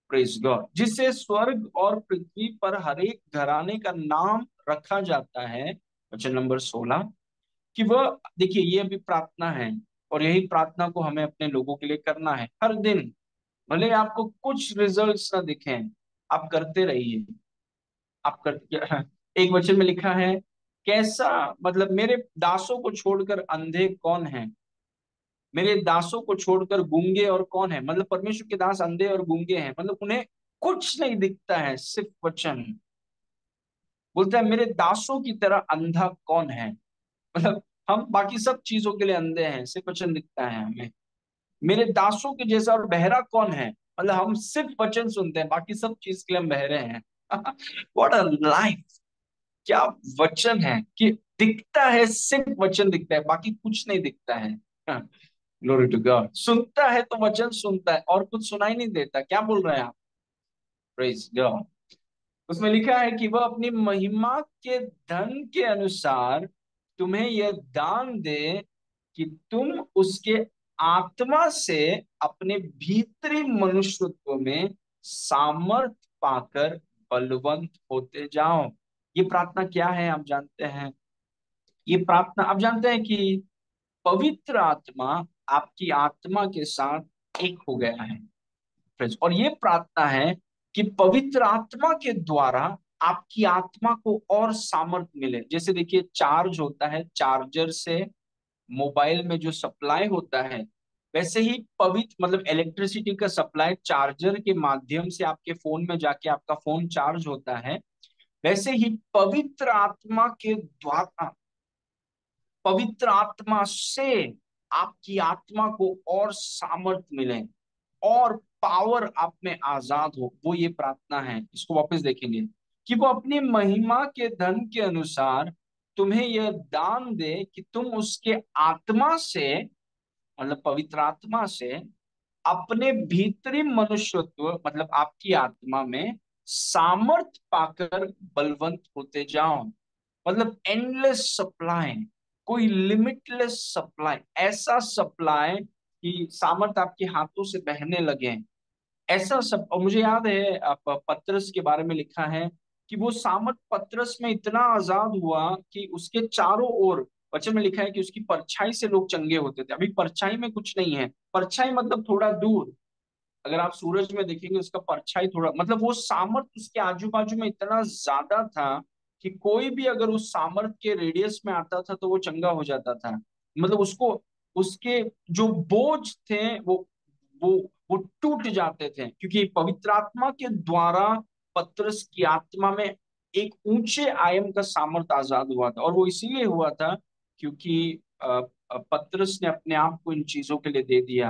Praise God. जिससे स्वर्ग और पृथ्वी पर हर एक घराने का नाम रखा जाता है। वचन नंबर 16, कि वह, देखिए ये अभी प्रार्थना है, और यही प्रार्थना को हमें अपने लोगों के लिए करना है हर दिन। भले आपको कुछ रिजल्ट्स ना दिखें, आप करते रहिए। आप कर एक वचन में लिखा है, कैसा, मतलब मेरे दासों को छोड़कर अंधे कौन है, मेरे दासों को छोड़कर गूंगे और कौन है। मतलब परमेश्वर के दास अंधे और गूंगे हैं, मतलब उन्हें कुछ नहीं दिखता है, सिर्फ वचन। बोलता है, मेरे दासों की तरह अंधा कौन है। मतलब हम बाकी सब चीजों के लिए अंधे हैं, सिर्फ वचन दिखता है हमें। मेरे दासों के जैसा और बहरा कौन है, मतलब हम सिर्फ वचन सुनते हैं, बाकी सब चीज के लिए हम बहरे हैं। What a life! क्या वचन है कि दिखता है, सिर्फ वचन दिखता है, बाकी कुछ नहीं दिखता है। Glory to God. सुनता है तो वचन सुनता है, और कुछ सुनाई नहीं देता। क्या बोल रहे हैं आप? Praise God. उसमें लिखा है कि वह अपनी महिमा के धन के अनुसार तुम्हें यह दान दे कि तुम उसके आत्मा से अपने भीतरी मनुष्यत्व में सामर्थ पाकर बलवंत होते जाओ। ये प्रार्थना क्या है आप जानते हैं? ये प्रार्थना आप जानते हैं कि पवित्र आत्मा आपकी आत्मा के साथ एक हो गया है फ्रेंड्स। और ये प्रार्थना है कि पवित्र आत्मा के द्वारा आपकी आत्मा को और सामर्थ्य मिले। जैसे देखिए, चार्ज होता है, चार्जर से मोबाइल में जो सप्लाई होता है, वैसे ही पवित्र मतलब इलेक्ट्रिसिटी का सप्लाई चार्जर के माध्यम से आपके फोन में जाके आपका फोन चार्ज होता है। वैसे ही पवित्र आत्मा के द्वारा, पवित्र आत्मा से आपकी आत्मा को और सामर्थ्य मिले और पावर आप में आजाद हो, वो ये प्रार्थना है। इसको वापस देखेंगे कि वो अपनी महिमा के धन के अनुसार तुम्हें यह दान दे कि तुम उसके आत्मा से, मतलब पवित्र आत्मा से, अपने भीतरी मनुष्यत्व मतलब आपकी आत्मा में सामर्थ पाकर बलवंत होते जाओ। मतलब एंडलेस सप्लाई, कोई लिमिटलेस सप्लाई, ऐसा सप्लाई कि सामर्थ आपके हाथों से बहने लगे। ऐसा सब। और मुझे याद है पतरस के बारे में लिखा है कि वो सामर्थ पतरस में इतना आजाद हुआ कि उसके चारों ओर, वचन में लिखा है कि उसकी परछाई से लोग चंगे होते थे। अभी परछाई में कुछ नहीं है, परछाई मतलब थोड़ा दूर। अगर आप सूरज में देखेंगे उसका परछाई थोड़ा, मतलब वो सामर्थ उसके आजू बाजू में इतना ज्यादा था कि कोई भी अगर उस सामर्थ के रेडियस में आता था तो वो चंगा हो जाता था। मतलब उसको, उसके जो बोझ थे वो वो टूट जाते थे, क्योंकि पवित्र आत्मा के द्वारा पतरस की आत्मा में एक ऊंचे आयम का सामर्थ आजाद हुआ था। और वो इसीलिए हुआ था क्योंकि पतरस ने अपने आप को इन चीजों के लिए दे दिया।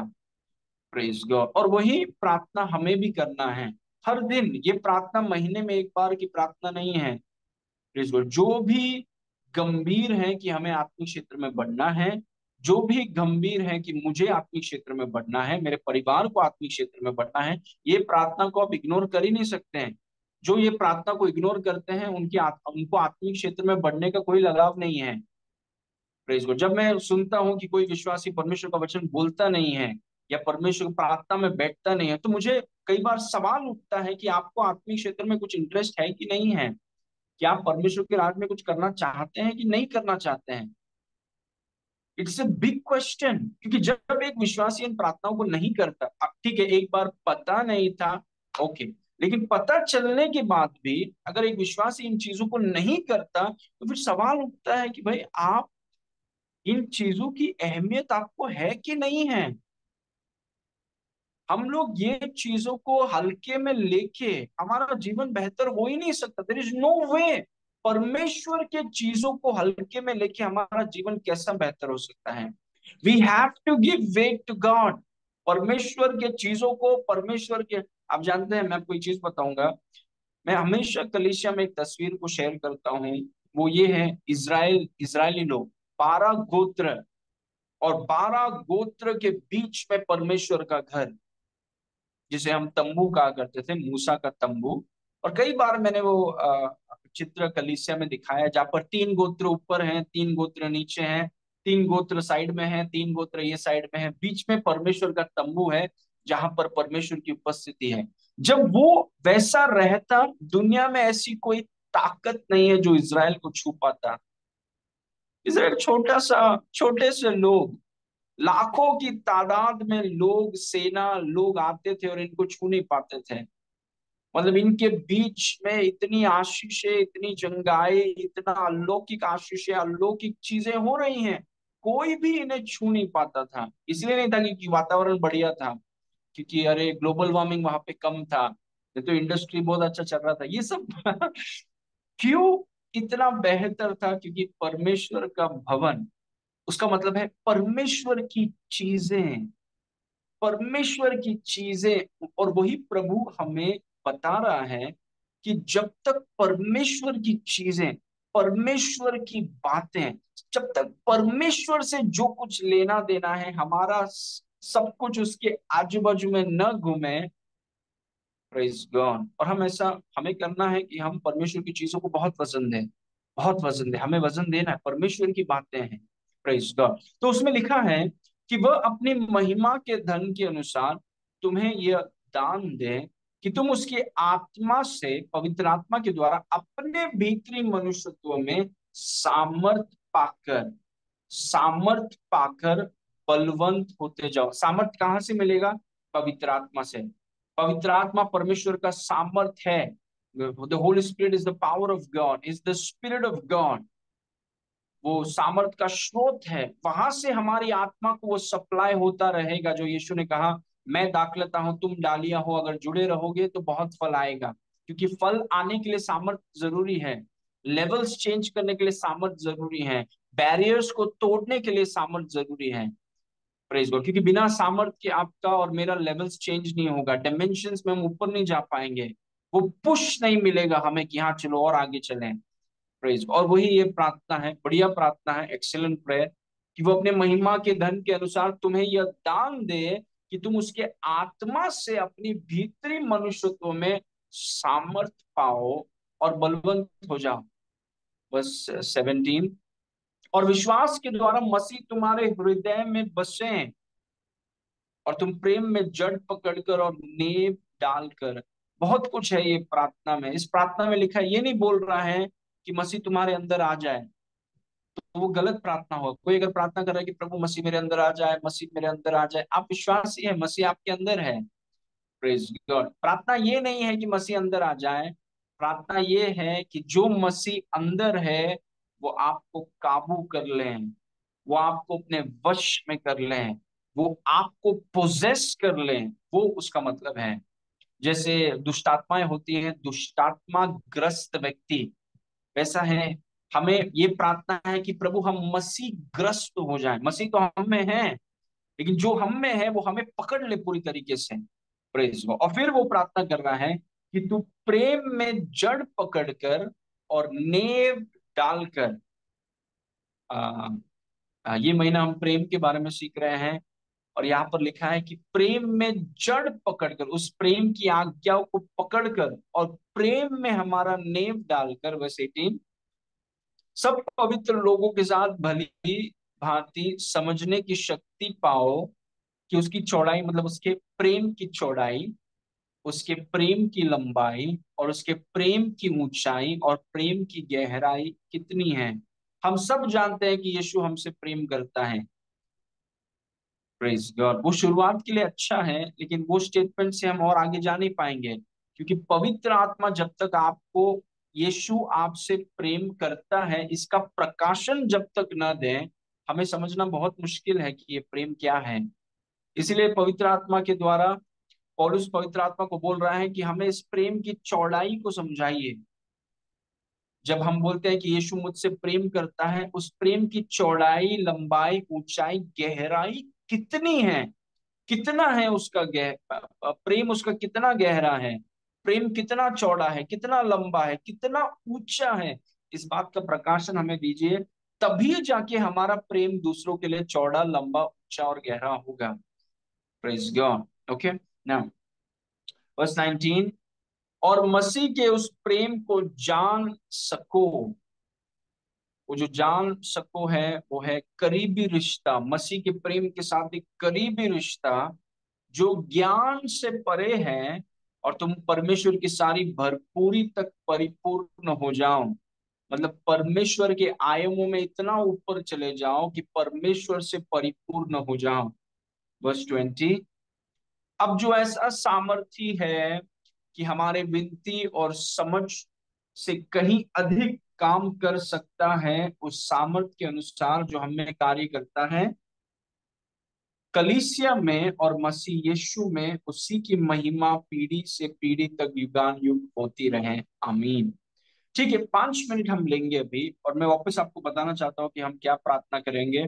Praise God. और वही प्रार्थना हमें भी करना है हर दिन। ये प्रार्थना महीने में एक बार की प्रार्थना नहीं है। Praise God. जो भी गंभीर है कि हमें आत्मिक क्षेत्र में बढ़ना है, जो भी गंभीर है कि मुझे आत्मिक क्षेत्र में बढ़ना है, मेरे परिवार को आत्मिक क्षेत्र में बढ़ना है, ये प्रार्थना को आप इग्नोर कर ही नहीं सकते हैं। जो ये प्रार्थना को इग्नोर करते हैं उनको आत्मिक क्षेत्र में बढ़ने का कोई लगाव नहीं है। Praise God. जब मैं सुनता हूं कि कोई विश्वासी परमेश्वर का वचन बोलता नहीं है या परमेश्वर की प्रार्थना में बैठता नहीं है, तो मुझे कई बार सवाल उठता है कि आपको आत्मिक क्षेत्र में कुछ इंटरेस्ट है कि नहीं है। क्या आप परमेश्वर के राज में कुछ करना चाहते हैं कि नहीं करना चाहते हैं? It's a big question. क्योंकि जब एक विश्वासी इन प्रार्थनाओं को नहीं करता, अब ठीक है एक बार पता नहीं था, ओके, लेकिन पता चलने के बाद भी अगर एक विश्वासी इन चीजों को नहीं करता, तो फिर सवाल उठता है कि भाई आप, इन चीजों की अहमियत आपको है कि नहीं है? हम लोग ये चीजों को हल्के में लेके हमारा जीवन बेहतर हो ही नहीं सकता। देयर इज नो वे। परमेश्वर के चीजों को हल्के में लेके हमारा जीवन कैसा बेहतर हो सकता है? We have to give weight to God. परमेश्वर के चीजों को, परमेश्वर के, आप जानते हैं, मैं आपको एक चीज बताऊंगा। मैं हमेशा कलीसिया में एक तस्वीर को शेयर करता हूँ। वो ये है, इजरायली लोग, 12 गोत्र, और 12 गोत्र के बीच में परमेश्वर का घर, जिसे हम तंबू कहा करते थे, मूसा का तंबू। और कई बार मैंने वो चित्र कलीसिया में दिखाया, जहाँ पर 3 गोत्र ऊपर हैं, 3 गोत्र नीचे हैं, 3 गोत्र साइड में हैं, 3 गोत्र ये साइड में है, बीच में परमेश्वर का तंबू है, जहां पर परमेश्वर की उपस्थिति है। जब वो वैसा रहता, दुनिया में ऐसी कोई ताकत नहीं है जो इज़राइल को छू पाता। इज़राइल छोटा सा, छोटे से लोग, लाखों की तादाद में लोग, सेना लोग आते थे और इनको छू नहीं पाते थे। मतलब इनके बीच में इतनी आशीषें, इतनी जंगाएं, इतना अलौकिक आशीषें, अलौकिक चीजें हो रही हैं, कोई भी इन्हें छू नहीं पाता था। इसलिए नहीं था क्योंकि वातावरण बढ़िया था, क्योंकि अरे ग्लोबल वार्मिंग वहां पे कम था, ये तो इंडस्ट्री बहुत अच्छा चल रहा था, ये सब। क्यों इतना बेहतर था? क्योंकि परमेश्वर का भवन, उसका मतलब है परमेश्वर की चीजें, परमेश्वर की चीजें। और वही प्रभु हमें बता रहा है कि जब तक परमेश्वर की चीजें, परमेश्वर की बातें, जब तक परमेश्वर से जो कुछ लेना देना है हमारा सब कुछ उसके आजू बाजू में न घूमे, प्रेज गॉड। और हम ऐसा हमें करना है कि हम परमेश्वर की चीजों को बहुत वजन दें, बहुत वजन दें, हमें वजन देना है, परमेश्वर की बातें हैं। Praise God. तो उसमें लिखा है कि वह अपनी महिमा के धन के अनुसार तुम्हें यह दान दे कि तुम उसकी आत्मा से, पवित्र आत्मा के द्वारा अपने भीतरी मनुष्यत्व में सामर्थ पाकर बलवंत होते जाओ। सामर्थ कहाँ से मिलेगा? पवित्र आत्मा से। पवित्र आत्मा परमेश्वर का सामर्थ है। The Holi spirit is the power of God, is the spirit of God. वो सामर्थ का स्रोत है, वहां से हमारी आत्मा को वो सप्लाई होता रहेगा। जो यीशु ने कहा, मैं दाखलता हूं तुम डालियां हो, अगर जुड़े रहोगे तो बहुत फल आएगा। क्योंकि फल आने के लिए सामर्थ जरूरी है, लेवल्स चेंज करने के लिए सामर्थ जरूरी है, बैरियर्स को तोड़ने के लिए सामर्थ जरूरी है। Praise God. क्योंकि बिना सामर्थ के आपका और मेरा लेवल्स चेंज नहीं होगा, डायमेंशंस में हम ऊपर नहीं जा पाएंगे, वो पुश नहीं मिलेगा हमें कि हाँ चलो और आगे चलें। प्रेज। और वही ये प्रार्थना है, बढ़िया प्रार्थना है, एक्सीलेंट प्रेयर, कि वो अपने महिमा के धन के अनुसार तुम्हें यह दान दे कि तुम उसके आत्मा से अपनी भीतरी मनुष्यत्व में सामर्थ पाओ और बलवंत हो जाओ। बस 17। और विश्वास के द्वारा मसीह तुम्हारे हृदय में बसे और तुम प्रेम में जड़ पकड़कर और नेव डालकर। बहुत कुछ है ये प्रार्थना में। इस प्रार्थना में लिखा है, ये नहीं बोल रहा है कि मसीह तुम्हारे अंदर आ जाए, तो वो गलत प्रार्थना हो। कोई अगर प्रार्थना कर रहा है कि प्रभु मसीह मेरे अंदर आ जाए, मसीह मेरे अंदर आ जाए, आप विश्वासी है, मसीह आपके अंदर है। Praise God. प्रार्थना ये नहीं है कि मसीह अंदर आ जाए, प्रार्थना ये है कि जो मसीह अंदर है वो आपको काबू कर लें, वो आपको अपने वश में कर लें, वो आपको पोजेस कर लें, वो उसका मतलब है। जैसे दुष्टात्माएं होती हैं, दुष्टात्मा ग्रस्त व्यक्ति वैसा है। हमें ये प्रार्थना है कि प्रभु हम मसीह ग्रस्त हो जाएं। मसीह तो हम में है, लेकिन जो हम में है वो हमें पकड़ ले पूरी तरीके से। Praise God. और फिर वो प्रार्थना कर रहा है कि तू प्रेम में जड़ पकड़कर और नेव डालकर। ये महीना हम प्रेम के बारे में सीख रहे हैं, और यहाँ पर लिखा है कि प्रेम में जड़ पकड़कर, उस प्रेम की आज्ञाओं को पकड़कर और प्रेम में हमारा नेव डालकर, वर्स 18, सब पवित्र लोगों के साथ भली भांति समझने की शक्ति पाओ कि उसकी चौड़ाई, मतलब उसके प्रेम की चौड़ाई, उसके प्रेम की लंबाई और उसके प्रेम की ऊंचाई और प्रेम की गहराई कितनी है। हम सब जानते हैं कि यीशु हमसे प्रेम करता है। Praise God. वो शुरुआत के लिए अच्छा है, लेकिन वो स्टेटमेंट से हम और आगे जा नहीं पाएंगे, क्योंकि पवित्र आत्मा जब तक आपको, यीशु आपसे प्रेम करता है, इसका प्रकाशन जब तक न दे, हमें समझना बहुत मुश्किल है कि ये प्रेम क्या है। इसलिए पवित्र आत्मा के द्वारा पौलुस पवित्र आत्मा को बोल रहा है कि हमें इस प्रेम की चौड़ाई को समझाइए। जब हम बोलते हैं कि यीशु मुझसे प्रेम करता है, उस प्रेम की चौड़ाई, लंबाई, ऊंचाई, गहराई कितनी है, कितना है उसका प्रेम, उसका कितना गहरा है, प्रेम कितना चौड़ा है, कितना लंबा है, कितना ऊंचा है, इस बात का प्रकाशन हमें दीजिए। तभी जाके हमारा प्रेम दूसरों के लिए चौड़ा, लंबा, ऊंचा और गहरा होगा। Praise God. Okay. Now verse 19। और मसीह के उस प्रेम को जान सको। वो जो जान सको है वो है करीबी रिश्ता, मसीह के प्रेम के साथ एक करीबी रिश्ता जो ज्ञान से परे है, और तुम परमेश्वर की सारी भरपूरी तक परिपूर्ण हो जाओ। मतलब परमेश्वर के आयामों में इतना ऊपर चले जाओ कि परमेश्वर से परिपूर्ण हो जाओ। वर्स 20। अब जो ऐसा सामर्थी है कि हमारे विनती और समझ से कहीं अधिक काम कर सकता है, उस सामर्थ के अनुसार जो हमें कार्य करता है कलीसिया में और मसीह यीशु में, उसी की महिमा पीढ़ी से पीढ़ी तक युगान युग होती रहे। आमीन। ठीक है, 5 मिनट हम लेंगे अभी, और मैं वापस आपको बताना चाहता हूँ कि हम क्या प्रार्थना करेंगे।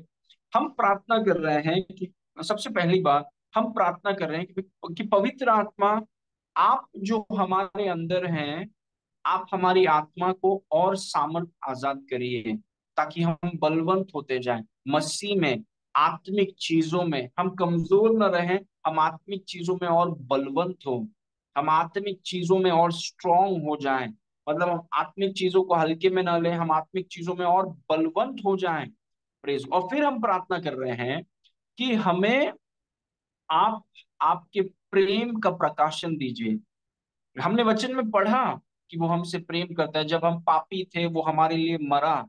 हम प्रार्थना कर रहे हैं कि सबसे पहली बात, हम प्रार्थना कर रहे हैं कि पवित्र आत्मा, आप जो हमारे अंदर हैं, आप हमारी आत्मा को और सामर्थ आजाद करिए, ताकि हम बलवंत होते जाएं मसीह में। आत्मिक चीजों में हम कमजोर न रहें, हम आत्मिक चीजों में और बलवंत हो, हम आत्मिक चीजों में और स्ट्रांग हो जाएं। मतलब हम आत्मिक चीजों को हल्के में न लें, हम आत्मिक चीजों में और बलवंत हो जाएं। प्रेज। और फिर हम प्रार्थना कर रहे हैं कि हमें आप आपके प्रेम का प्रकाशन दीजिए। हमने वचन में पढ़ा कि वो हमसे प्रेम करता है, जब हम पापी थे वो हमारे लिए मरा,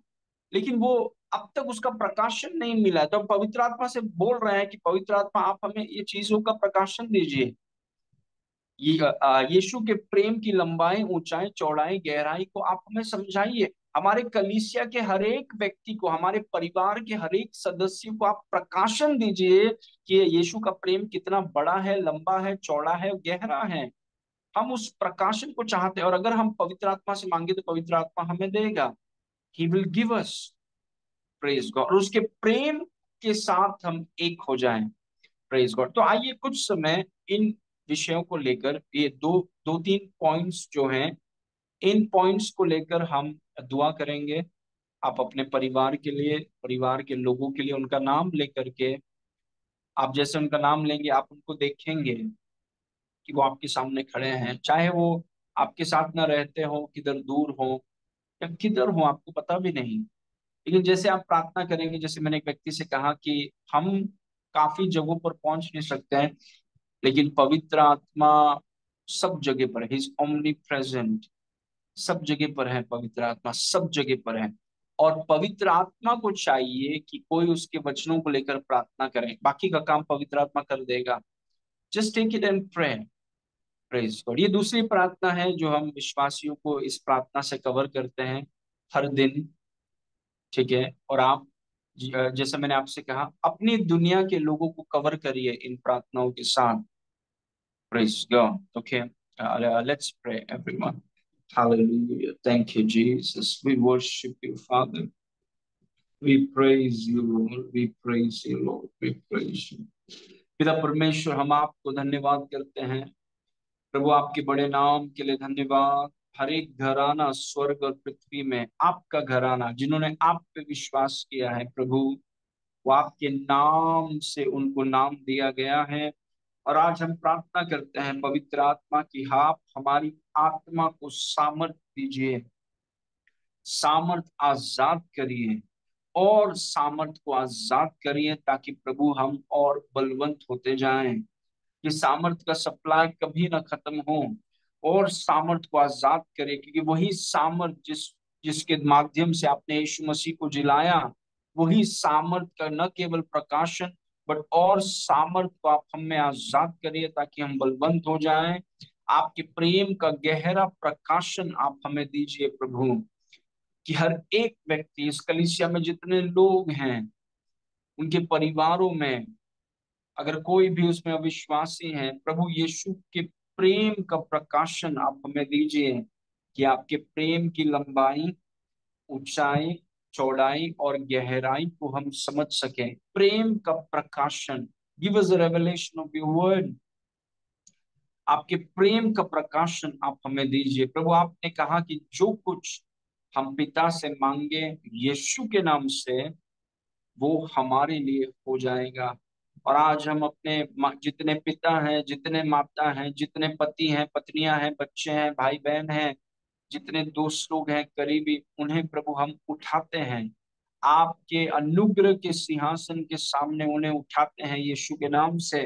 लेकिन वो अब तक उसका प्रकाशन नहीं मिला है। तो हम पवित्र आत्मा से बोल रहे हैं कि पवित्र आत्मा, आप हमें ये चीजों का प्रकाशन दीजिए। यीशु के प्रेम की लंबाई, ऊंचाई, चौड़ाई, गहराई को आप हमें समझाइए। हमारे कलीसिया के हर एक व्यक्ति को, हमारे परिवार के हर एक सदस्य को आप प्रकाशन दीजिए कि ये यीशु का प्रेम कितना बड़ा है, लंबा है, चौड़ा है, गहरा है। हम उस प्रकाशन को चाहते हैं, और अगर हम पवित्र आत्मा से मांगे तो पवित्र आत्मा हमें देगा। He will give us. Praise God. और उसके प्रेम के साथ हम एक हो जाएं। Praise God. तो आइए कुछ समय इन विषयों को लेकर, ये दो दो तीन पॉइंट्स जो हैं, इन पॉइंट्स को लेकर हम दुआ करेंगे। आप अपने परिवार के लिए, परिवार के लोगों के लिए उनका नाम लेकर के, आप जैसे उनका नाम लेंगे आप उनको देखेंगे कि वो आपके सामने खड़े हैं, चाहे वो आपके साथ ना रहते हो, किधर दूर हो या किधर हो आपको पता भी नहीं। लेकिन जैसे आप प्रार्थना करेंगे, जैसे मैंने एक व्यक्ति से कहा कि हम काफी जगहों पर पहुंच नहीं सकते हैं, लेकिन पवित्र आत्मा सब जगह पर है। Is omni present. सब जगह पर है, पवित्र आत्मा सब जगह पर है। और पवित्र आत्मा को चाहिए कि कोई उसके वचनों को लेकर प्रार्थना करे, बाकी का काम पवित्र आत्मा कर देगा। Just take it and pray. Praise God. ये दूसरी प्रार्थना है जो हम विश्वासियों को इस प्रार्थना से कवर करते हैं हर दिन। ठीक है। और आप जैसे मैंने आपसे कहा, अपनी दुनिया के लोगों को कवर करिए इन प्रार्थनाओं के साथ। Praise God. Okay, let's pray everyone. Hallelujah. Thank you, Jesus. We worship you, Father. We praise you, Lord. We praise you, Lord. We praise you. पिता परमेश्वर, हम आपको धन्यवाद करते हैं प्रभु, आपके बड़े नाम के लिए धन्यवाद। हर एक घराना स्वर्ग और पृथ्वी में आपका घराना, जिन्होंने आप पे विश्वास किया है प्रभु, वो आपके नाम से उनको नाम दिया गया है। और आज हम प्रार्थना करते हैं पवित्र आत्मा की, आप हमारी आत्मा को सामर्थ दीजिए, सामर्थ आजाद करिए, और सामर्थ को आजाद करिए, ताकि प्रभु हम और बलवंत होते जाएं, कि सामर्थ का सप्लाई कभी ना खत्म हो। और सामर्थ को आजाद करे, क्योंकि वही सामर्थ जिसके माध्यम से आपने यीशु मसीह को जिलाया, वही सामर्थ का न केवल प्रकाशन बट और सामर्थ को आप हमें आजाद करिए, ताकि हम बलवंत हो जाएं। आपके प्रेम का गहरा प्रकाशन आप हमें दीजिए प्रभु, कि हर एक व्यक्ति इस कलीसिया में जितने लोग हैं, उनके परिवारों में अगर कोई भी उसमें अविश्वासी है, प्रभु यीशु के प्रेम का प्रकाशन आप हमें दीजिए, कि आपके प्रेम की लंबाई, ऊंचाई, चौड़ाई और गहराई को हम समझ सकें। प्रेम का प्रकाशन, give us the revelation of your word. आपके प्रेम का प्रकाशन आप हमें दीजिए प्रभु। आपने कहा कि जो कुछ हम पिता से मांगे यीशु के नाम से, वो हमारे लिए हो जाएगा। और आज हम अपने जितने पिता हैं, जितने माता हैं, जितने पति हैं, पत्नियां हैं, बच्चे हैं, भाई बहन हैं, जितने दोस्त लोग हैं करीबी, उन्हें प्रभु हम उठाते हैं आपके अनुग्रह के सिंहासन के सामने, उन्हें उठाते हैं यीशु के नाम से।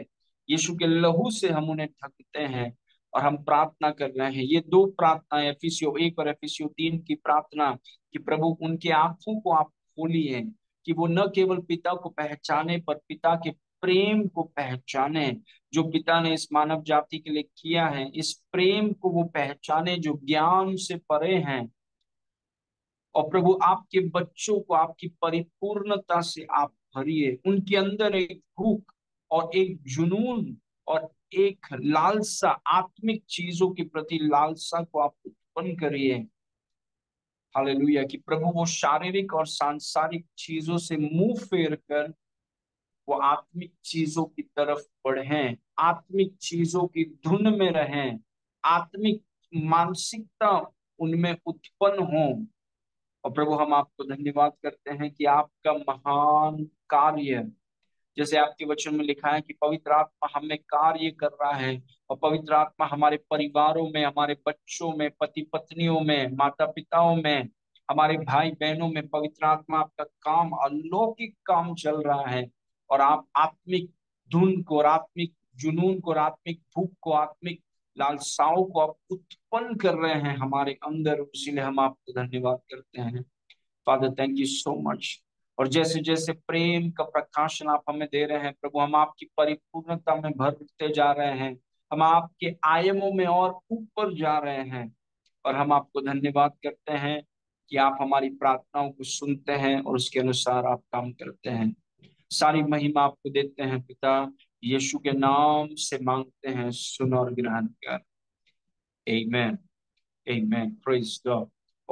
यीशु के लहू से हम उन्हें ढकते हैं। और हम प्रार्थना कर रहे हैं, ये दो प्रार्थनाएं, एफिसियों 1 और एफिसियों 3 की प्रार्थना, कि प्रभु उनकी आंखों को आप खोलिए, कि वो न केवल पिता को पहचाने, पर पिता के प्रेम को पहचाने, जो पिता ने इस मानव जाति के लिए किया है। इस प्रेम को वो पहचाने जो ज्ञान से परे हैं। और प्रभु आपके बच्चों को आपकी परिपूर्णता से आप भरिए, उनके अंदर एक भूख और एक जुनून और एक लालसा, आत्मिक चीजों के प्रति लालसा को आप उत्पन्न करिए। हालेलुया। कि प्रभु वो शारीरिक और सांसारिक चीजों से मुंह फेर कर वो आत्मिक चीजों की तरफ बढ़ें, आत्मिक चीजों की धुन में रहें, आत्मिक मानसिकता उनमें उत्पन्न हो। और प्रभु हम आपको धन्यवाद करते हैं कि आपका महान कार्य, जैसे आपके वचन में लिखा है कि पवित्र आत्मा हमें कार्य कर रहा है, और पवित्र आत्मा हमारे परिवारों में, हमारे बच्चों में, पति पत्नियों में, माता पिताओं में, हमारे भाई बहनों में पवित्र आत्मा आपका काम, अलौकिक काम चल रहा है। और आप आत्मिक धुन को और आत्मिक जुनून को और आत्मिक भूख को, आत्मिक लालसाओं को आप उत्पन्न कर रहे हैं हमारे अंदर, इसीलिए हम आपको धन्यवाद करते हैं। Father thank you so much. और जैसे जैसे प्रेम का प्रकाशन आप हमें दे रहे हैं प्रभु, हम आपकी परिपूर्णता में भरते जा रहे हैं, हम आपके आयामों में और ऊपर जा रहे हैं। और हम आपको धन्यवाद करते हैं कि आप हमारी प्रार्थनाओं को सुनते हैं और उसके अनुसार आप काम करते हैं। सारी महिमा आपको देते हैं पिता, यीशु के नाम से मांगते हैं, सुन और ग्रहण कर। आमेन। आमेन। Praise God.